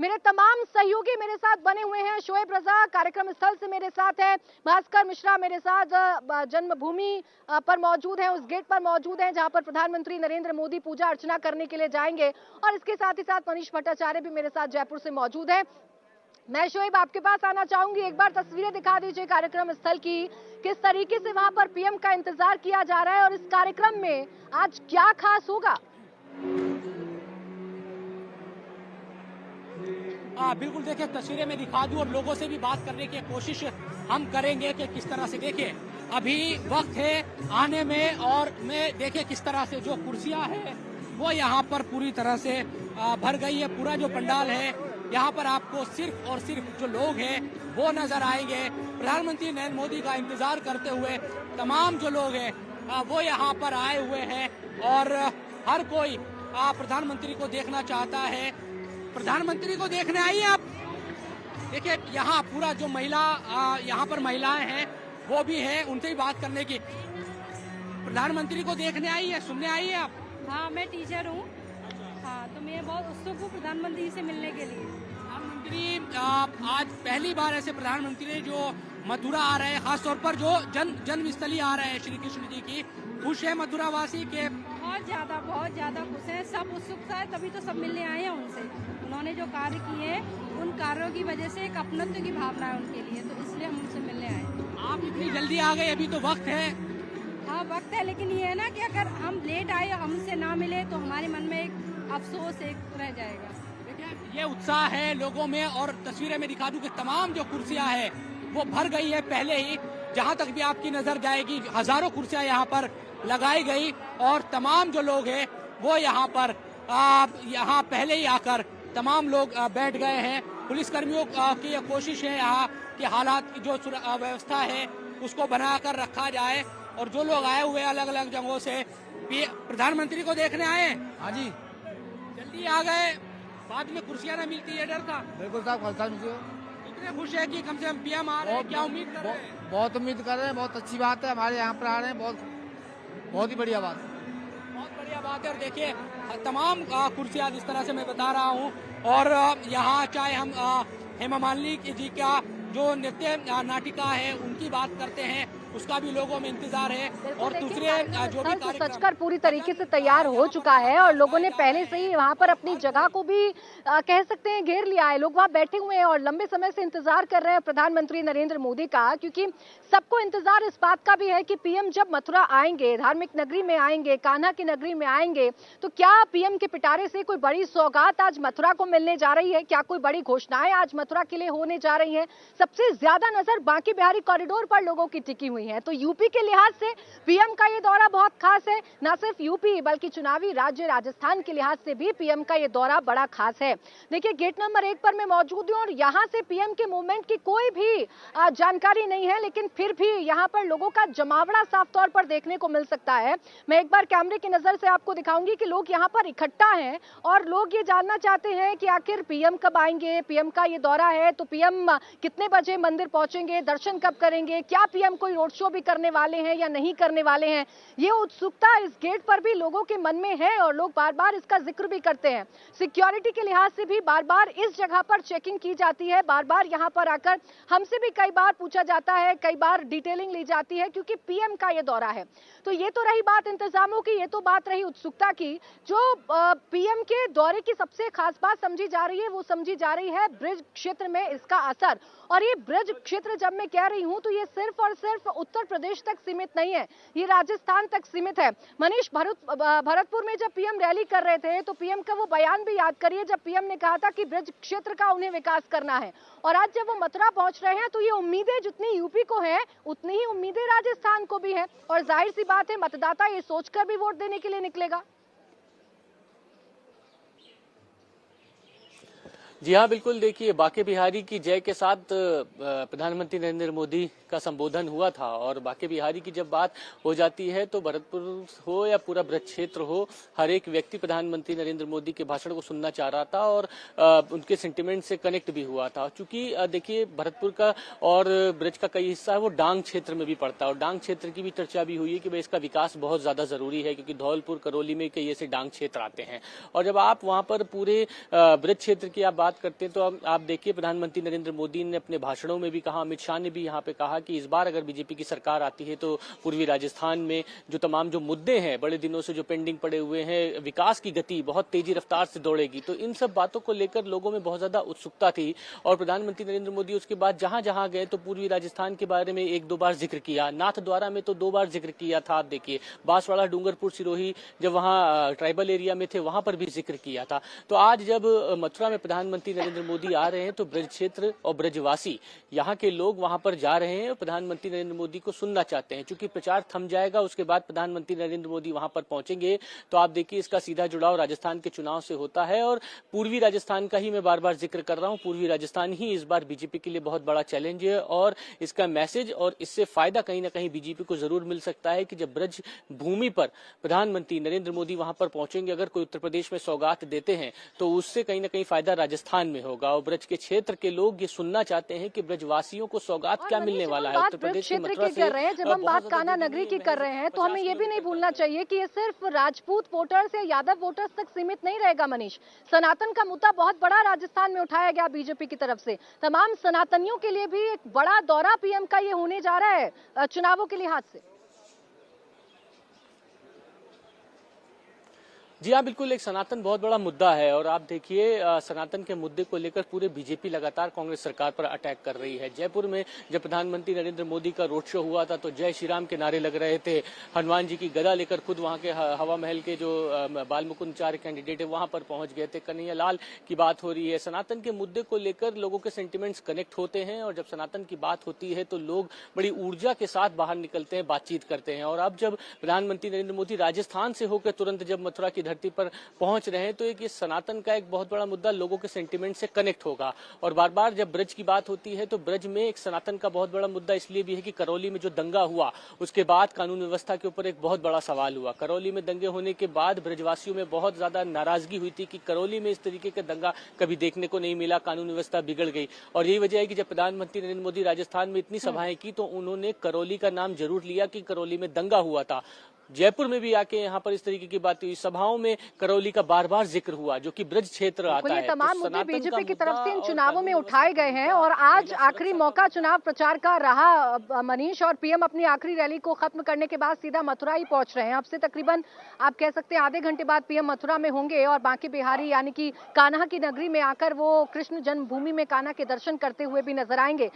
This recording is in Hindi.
मेरे तमाम सहयोगी मेरे साथ बने हुए हैं। शोएब रजा कार्यक्रम स्थल से मेरे साथ है, भास्कर मिश्रा मेरे साथ जन्मभूमि पर मौजूद हैं, उस गेट पर मौजूद हैं जहां पर प्रधानमंत्री नरेंद्र मोदी पूजा अर्चना करने के लिए जाएंगे, और इसके साथ ही साथ मनीष भट्टाचार्य भी मेरे साथ जयपुर से मौजूद है। मैं शोएब आपके पास आना चाहूंगी, एक बार तस्वीरें दिखा दीजिए कार्यक्रम स्थल की, किस तरीके से वहां पर पीएम का इंतजार किया जा रहा है और इस कार्यक्रम में आज क्या खास होगा। बिल्कुल, देखिए तस्वीरें मैं दिखा दूं और लोगों से भी बात करने की कोशिश हम करेंगे कि किस तरह से देखिए अभी वक्त है आने में, और मैं देखिए किस तरह से जो कुर्सियां हैं वो यहाँ पर पूरी तरह से भर गई है। पूरा जो पंडाल है यहाँ पर आपको सिर्फ और सिर्फ जो लोग हैं वो नजर आएंगे। प्रधानमंत्री नरेंद्र मोदी का इंतजार करते हुए तमाम जो लोग हैं वो यहाँ पर आए हुए हैं, और हर कोई प्रधानमंत्री को देखना चाहता है। प्रधानमंत्री को देखने आइए आप, देखिए यहाँ पूरा जो यहाँ पर महिलाएं हैं वो भी है, उनसे ही बात करने की। प्रधानमंत्री को देखने आई है, सुनने आई है आप? हाँ, मैं टीचर हूँ। हाँ, तो मैं बहुत उत्सुक हूँ प्रधानमंत्री से मिलने के लिए। प्रधानमंत्री आज पहली बार ऐसे प्रधानमंत्री जो मथुरा आ रहे हैं, खासतौर पर जो जन्मस्थली आ रहे हैं श्री कृष्ण जी की, खुश है मथुरा वासी के? बहुत ज्यादा खुश हैं, सब उत्सुकता है, तभी तो सब मिलने आए हैं उनसे। उन्होंने जो कार्य किए हैं उन कार्यों की वजह से एक अपनत्व की भावना है उनके लिए, तो इसलिए हम उनसे मिलने आए। आप इतनी जल्दी आ गए, अभी तो वक्त है। हाँ वक्त है, लेकिन ये है ना कि अगर हम लेट आए हमसे ना मिले तो हमारे मन में एक अफसोस एक रह जाएगा। देखिए ये उत्साह है लोगों में, और तस्वीरें में दिखा दूं कि तमाम जो कुर्सियां हैं वो भर गई है पहले ही। जहां तक भी आपकी नजर जाएगी हजारों कुर्सियां यहाँ पर लगाई गई, और तमाम जो लोग हैं वो यहाँ पर यहाँ पहले ही आकर तमाम लोग बैठ गए हैं। पुलिसकर्मियों की यह कोशिश है यहाँ कि हालात की जो व्यवस्था है उसको बनाकर रखा जाए, और जो लोग आए हुए अलग अलग जगहों से प्रधानमंत्री को देखने आए। हाँ जी, जल्दी आ गए, बाद में कुर्सियां ना मिलती है, डर था? बिल्कुल साहब, इतने खुश है कि कम से कम पीएम आ रहे हैं, क्या उम्मीद कर रहे हैं? बहुत उम्मीद कर रहे हैं, बहुत अच्छी बात है, हमारे यहाँ पर आ रहे हैं, बहुत ही बढ़िया बात है। बहुत बढ़िया बात है। और देखिए तमाम कुर्सियां जिस तरह से मैं बता रहा हूँ, और यहाँ चाहे हम हेमा मालिनी जी का जो नृत्य नाटिका है उनकी बात करते हैं, उसका भी लोगों में इंतजार है, और दूसरे जो भी सजकर पूरी तरीके से तैयार हो चुका है, और लोगों ने पहले से ही वहां पर अपनी जगह को भी कह सकते हैं घेर लिया है। लोग वहां बैठे हुए हैं और लंबे समय से इंतजार कर रहे हैं प्रधानमंत्री नरेंद्र मोदी का, क्योंकि सबको इंतजार इस बात का भी है कि पीएम जब मथुरा आएंगे, धार्मिक नगरी में आएंगे, कान्हा की नगरी में आएंगे, तो क्या पीएम के पिटारे से कोई बड़ी सौगात आज मथुरा को मिलने जा रही है, क्या कोई बड़ी घोषणाएं आज मथुरा के लिए होने जा रही है। सबसे ज्यादा नजर बांके बिहारी कॉरिडोर पर लोगों की टिकी हुई है। तो यूपी के लिहाज से पीएम का ये दौरा बहुत खास है, न सिर्फ यूपी बल्कि चुनावी राज्य राजस्थान के लिहाज से भी पीएम का ये दौरा बड़ा खास है। देखिए गेट नंबर 1 पर मैं मौजूद हूं, और यहां से पीएम के मूवमेंट की कोई भी जानकारी नहीं है, लेकिन फिर भी यहां पर लोगों का जमावड़ा साफ तौर पर देखने को मिल सकता है। मैं एक बार कैमरे की नजर से आपको दिखाऊंगी कि लोग यहां पर इकट्ठा हैं, और लोग ये जानना चाहते हैं कि आखिर पीएम कब आएंगे, पीएम का ये दौरा है तो पीएम कितने बजे मंदिर पहुंचेंगे, दर्शन कब करेंगे, क्या पीएम कोई रोड शो भी करने वाले हैं या नहीं करने वाले हैं। ये उत्सुकता इस गेट पर भी लोगों के मन में है, और लोग बार बार इसका जिक्र भी करते हैं। सिक्योरिटी के लिहाज से भी बार बार इस जगह पर चेकिंग की जाती है, बार बार यहाँ पर आकर हमसे भी कई बार पूछा जाता है, कई बार डिटेलिंग ली जाती है, क्योंकि पीएम का ये दौरा है। तो ये तो रही बात इंतजामों की, ये तो बात रही उत्सुकता की। जो पीएम के दौरे की सबसे खास बात समझी जा रही है वो समझी जा रही है ब्रिज क्षेत्र में इसका असर। और ये ब्रिज क्षेत्र जब मैं कह रही हूं तो ये सिर्फ और सिर्फ उत्तर प्रदेश तक सीमित नहीं है, ये राजस्थान तक सीमित है। मनीष भरतपुर में जब पीएम रैली कर रहे थे तो पीएम का वो बयान भी याद करिए, जब पीएम ने कहा था कि ब्रिज क्षेत्र का उन्हें विकास करना है। और आज जब वो मथुरा पहुंच रहे हैं तो ये उम्मीदें जितनी यूपी को हैं उतनी ही उम्मीदें राजस्थान को भी हैं, और जाहिर सी बात है मतदाता ये सोचकर भी वोट देने के लिए निकलेगा। जी हाँ, बिल्कुल। देखिए बांके बिहारी की जय के साथ प्रधानमंत्री नरेंद्र मोदी का संबोधन हुआ था, और बांके बिहारी की जब बात हो जाती है तो भरतपुर हो या पूरा ब्रज क्षेत्र हो, हर एक व्यक्ति प्रधानमंत्री नरेंद्र मोदी के भाषण को सुनना चाह रहा था, और उनके सेंटिमेंट से कनेक्ट भी हुआ था। क्योंकि देखिए भरतपुर का और ब्रज का कई हिस्सा है वो डांग क्षेत्र में भी पड़ता है, और डांग क्षेत्र की भी चर्चा भी हुई है कि भाई इसका विकास बहुत ज्यादा जरूरी है, क्योंकि धौलपुर करौली में कई ऐसे डांग क्षेत्र आते हैं। और जब आप वहां पर पूरे ब्रज क्षेत्र की आप बात बात करते हैं तो आप देखिए प्रधानमंत्री नरेंद्र मोदी ने अपने भाषणों में भी कहा, अमित शाह ने भी यहाँ पे कहा कि इस बार अगर बीजेपी की सरकार आती है तो पूर्वी राजस्थान में जो तमाम जो मुद्दे हैं बड़े दिनों से जो पेंडिंग पड़े हुए हैं, विकास की गति बहुत तेजी रफ्तार से दौड़ेगी। तो इन सब बातों को लेकर लोगों में बहुत ज्यादा उत्सुकता थी और प्रधानमंत्री नरेंद्र मोदी उसके बाद जहां जहां गए तो पूर्वी राजस्थान के बारे में 1-2 बार जिक्र किया, नाथद्वारा में तो 2 बार जिक्र किया था। आप देखिए बांसवाड़ा, डूंगरपुर, सिरोही जब वहां ट्राइबल एरिया में थे वहां पर भी जिक्र किया था। तो आज जब मथुरा में प्रधानमंत्री नरेंद्र मोदी आ रहे हैं तो ब्रज क्षेत्र और ब्रजवासी यहाँ के लोग वहां पर जा रहे हैं, प्रधानमंत्री नरेंद्र मोदी को सुनना चाहते हैं। चूंकि प्रचार थम जाएगा उसके बाद प्रधानमंत्री नरेंद्र मोदी वहां पर पहुंचेंगे तो आप देखिए इसका सीधा जुड़ाव राजस्थान के चुनाव से होता है। और पूर्वी राजस्थान का ही मैं बार बार जिक्र कर रहा हूं, पूर्वी राजस्थान ही इस बार बीजेपी के लिए बहुत बड़ा चैलेंज है और इसका मैसेज और इससे फायदा कहीं ना कहीं बीजेपी को जरूर मिल सकता है कि जब ब्रज भूमि पर प्रधानमंत्री नरेंद्र मोदी वहां पर पहुंचेंगे, अगर कोई उत्तर प्रदेश में सौगात देते हैं तो उससे कहीं ना कहीं फायदा राजस्थान में होगा। और ब्रज के क्षेत्र के लोग ये सुनना चाहते हैं कि ब्रजवासियों को सौगात क्या मिलने वाला है। उत्तर प्रदेश के मथुरा से कर रहे हैं, जब हम बात कान्हा नगरी की कर रहे हैं तो हमें ये भी नहीं भूलना चाहिए कि ये सिर्फ राजपूत वोटर्स या यादव वोटर्स तक सीमित नहीं रहेगा। मनीष, सनातन का मुद्दा बहुत बड़ा राजस्थान में उठाया गया बीजेपी की तरफ से, तमाम सनातनियों के लिए भी एक बड़ा दौरा पीएम का ये होने जा रहा है चुनावों के लिहाज से। जी हाँ, बिल्कुल, एक सनातन बहुत बड़ा मुद्दा है और आप देखिए सनातन के मुद्दे को लेकर पूरे बीजेपी लगातार कांग्रेस सरकार पर अटैक कर रही है। जयपुर में जब प्रधानमंत्री नरेंद्र मोदी का रोड शो हुआ था तो जय श्री राम के नारे लग रहे थे, हनुमान जी की गदा लेकर खुद वहां के हवा महल के जो बाल मुकुंद चार्य कैंडिडेट है वहां पर पहुंच गए थे। कन्हैया लाल की बात हो रही है। सनातन के मुद्दे को लेकर लोगों के सेंटिमेंट्स कनेक्ट होते हैं और जब सनातन की बात होती है तो लोग बड़ी ऊर्जा के साथ बाहर निकलते हैं, बातचीत करते हैं। और अब जब प्रधानमंत्री नरेंद्र मोदी राजस्थान से होकर तुरंत जब मथुरा की धरती पर पहुंच रहे हैं तो एक इस सनातन का एक बहुत बड़ा मुद्दा लोगों के सेंटिमेंट से कनेक्ट होगा। और बार बार जब ब्रज की बात होती है तो ब्रज में एक सनातन का बहुत बड़ा मुद्दा इसलिए भी है कि करौली में जो दंगा हुआ उसके बाद कानून व्यवस्था के ऊपर एक बहुत बड़ा सवाल हुआ। करौली में दंगे होने के बाद ब्रजवासियों में बहुत ज्यादा नाराजगी हुई थी कि करौली में इस तरीके का दंगा कभी देखने को नहीं मिला, कानून व्यवस्था बिगड़ गई। और यही वजह है कि जब प्रधानमंत्री नरेंद्र मोदी राजस्थान में इतनी सभाएं की तो उन्होंने करौली का नाम जरूर लिया कि करौली में दंगा हुआ था। जयपुर में भी आके यहाँ पर इस तरीके की बात हुई, सभाओं में करौली का बार बार जिक्र हुआ जो कि ब्रज क्षेत्र आता है। तमाम मुद्दे बीजेपी की तरफ से इन चुनावों में उठाए गए हैं और आज आखिरी मौका चुनाव प्रचार का रहा मनीष, और पीएम अपनी आखिरी रैली को खत्म करने के बाद सीधा मथुरा ही पहुंच रहे हैं। अब से तकरीबन आप कह सकते हैं आधे घंटे बाद पीएम मथुरा में होंगे और बांके बिहारी यानी कि कान्हा की नगरी में आकर वो कृष्ण जन्मभूमि में कान्हा के दर्शन करते हुए भी नजर आएंगे।